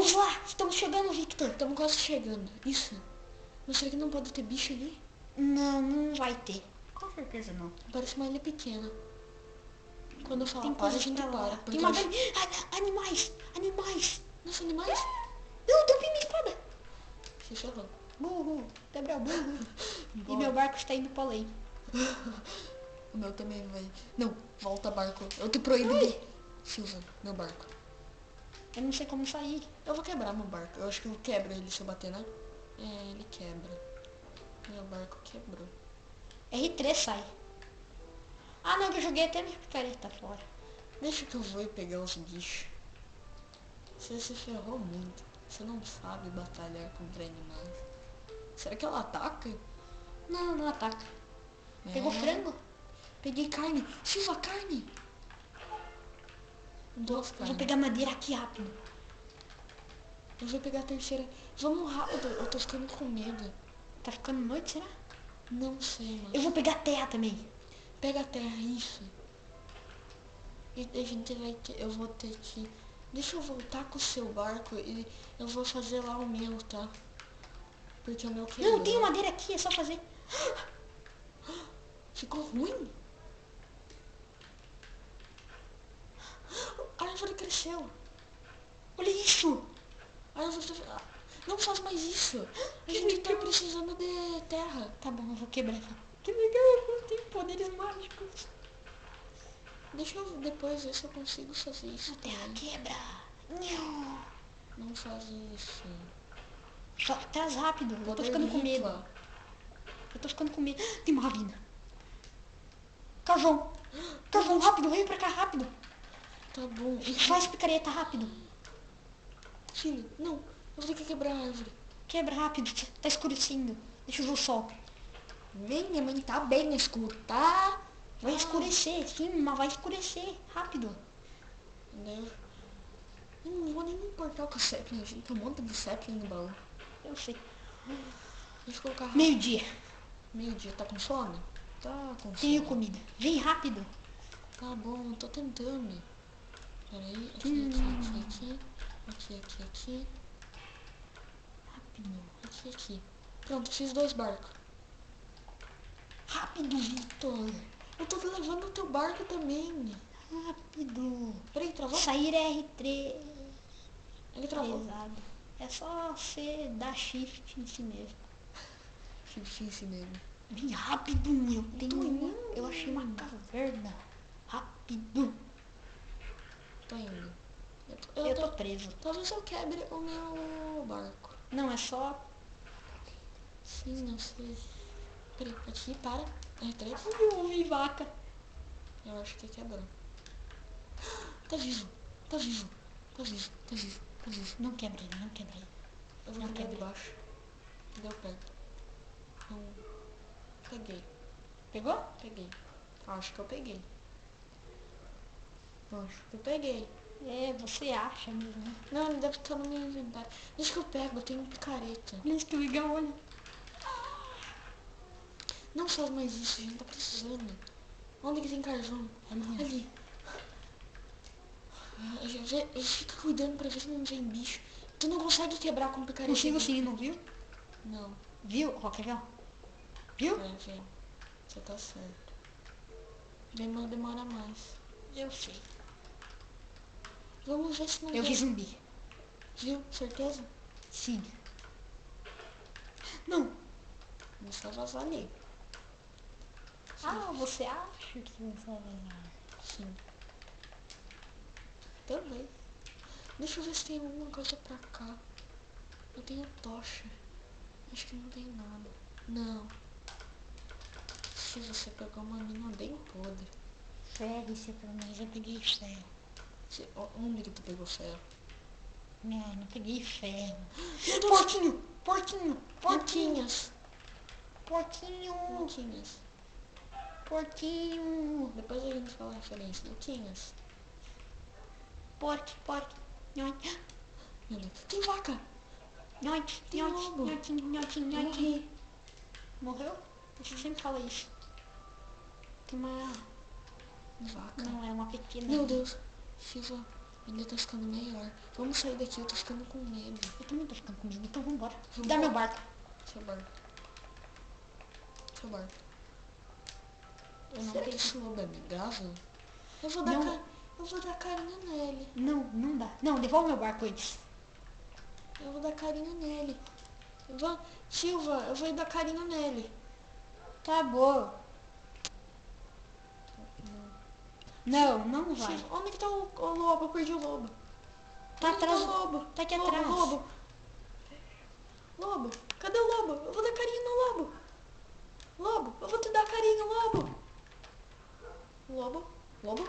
Vamos lá, estamos chegando, Victor. Estamos quase chegando. Isso. Mas será que não pode ter bicho ali? Não, não vai ter. Com certeza não. Parece uma ilha pequena. Quando eu falar Tem para, a coisas gente pra lá. para. Tem uma... Animais, animais. Nossa, animais? Não, derrubei minha espada. Se ferrou. Burro, Gabriel, burro. E Bora. meu barco está indo para além. O meu também vai. Não, volta barco. Eu te proíbo de... Silva, meu barco. Eu não sei como sair. Eu vou quebrar meu barco. Eu acho que eu quebro ele se eu bater, né? É, ele quebra. Meu barco quebrou. R3 sai. Ah não, eu joguei até minha picareta fora. Deixa que eu vou e pegar os bichos. Você se ferrou muito. Você não sabe batalhar contra animais. Será que ela ataca? Não, não ataca. Pegou frango? Peguei carne. Silva, carne! Duas Vou carnes. pegar madeira aqui rápido. Eu vou pegar a terceira. Vamos rápido, eu tô ficando com medo. Tá ficando noite, será? Não sei, mano. Eu vou pegar terra também. Pega a terra, isso. E a gente vai ter... Eu vou ter que... Deixa eu voltar com o seu barco e eu vou fazer lá o meu, tá? Porque o meu quebrou. Não, tem madeira aqui, é só fazer. Ficou ruim? A árvore cresceu. Olha isso. A árvore... Não faz mais isso. A gente tá precisando de terra. Tá bom, eu vou quebrar. Que legal, eu tenho poderes mágicos. Deixa eu depois ver se eu consigo fazer isso. A terra também. quebra. Não faz isso. Só traz rápido, eu tô Poder ficando com medo. Hitler. Eu tô ficando com medo. Tem uma ravina. Carvão. Carvão, rápido, vem pra cá, rápido. Tá bom. Faz picareta, rápido. Filho, não. Eu vou ter que quebrar a árvore. Quebra rápido, tá escurecendo. Deixa eu ver o sol. Vem, minha mãe tá bem no escuro, tá? Vai escurecer, sim, mas vai escurecer. Rápido. Eu não vou nem me importar com o sapling, gente. Tem um monte de sapling no baú. Eu sei. Deixa eu colocar... Meio-dia. Meio-dia. Tá com fome? Tá com fome. Tenho comida. Vem rápido. Tá bom, tô tentando. Peraí. Aqui. Aqui. Rápido. Aqui. Pronto, fiz 2 barcos. Rápido, Victor. Eu tô levando o teu barco também. Rápido. Peraí, travou? Sair R3. Ele travou. Pesado. É só você dar shift em si mesmo. Difícil mesmo. Vem rápido, eu tenho Tô uma... indo. Eu achei uma caverna. Rápido. Tô indo. Eu tô preso. Talvez eu quebre o meu barco. Não, é só... Sim, não sei. Peraí, aqui, para. R3. Eu ouvi vaca. Eu acho que quebrou. Tá vivo. Não quebra ele, não quebra ele. Eu vou Não pegar de quebra. baixo. Deu perto. Não. Peguei. Pegou? Peguei. Acho que eu peguei. Acho que eu peguei. É, você acha mesmo. Né? Não, ele deve estar no meu inventário. Deixa que eu pego, eu tenho picareta. Olha isso que legal, olha. Não faz mais isso, a gente tá precisando. Onde que tem carvão? Ali. Fica cuidando pra ver se não vem bicho. Tu não consegue quebrar com picareta. Consigo sim, não viu? Não. Viu? Ó, quer ver? Viu? É, vem. Você tá certo. Demora mais. Eu sei. Vamos ver se não Eu vi vem. zumbi. Viu? Certeza? Sim. Não. Vamos só vazar ali. Ah, você acha que você vai vazar? Sim. Também. Deixa eu ver se tem alguma coisa pra cá. Eu tenho tocha. Acho que não tem nada. Não. Se você pegou uma mina bem podre. Ferro, você pelo menos eu peguei ferro. Onde que tu pegou ferro? Não peguei ferro. Meu Deus. Porquinho! Porquinho! Porquinhas. Porquinho! Porquinhas. Porquinho! Depois a gente fala a referência. Porquinhas. Porque. Meu Deus. Tem vaca. Nhote, Tem lobo. nhote. Morreu? Você sempre fala isso. Tem uma... Vaca. Não, é uma pequena... Meu Deus. Silva. Ainda tá ficando melhor. Vamos sair daqui, eu tô ficando com medo. Eu também tô ficando com medo, então vambora. Vambora. Dá meu barco. Seu barco. Seu barco. Eu não Será que tenho. esse lobo é amigável? Eu vou dar, Não. eu vou dar carinho nele. Não, não dá. Não, devolve meu barco antes. Eu vou dar carinho nele. Silva, eu vou dar carinho nele. Tá bom. Não, não vai. Silva, onde que tá o lobo? Eu perdi o lobo. Tá Onde atrás. tá o lobo? Tá aqui Lobo, atrás. Lobo. Lobo, cadê o lobo? Eu vou dar carinho no lobo. Lobo, eu vou te dar carinho, lobo. Lobo, lobo.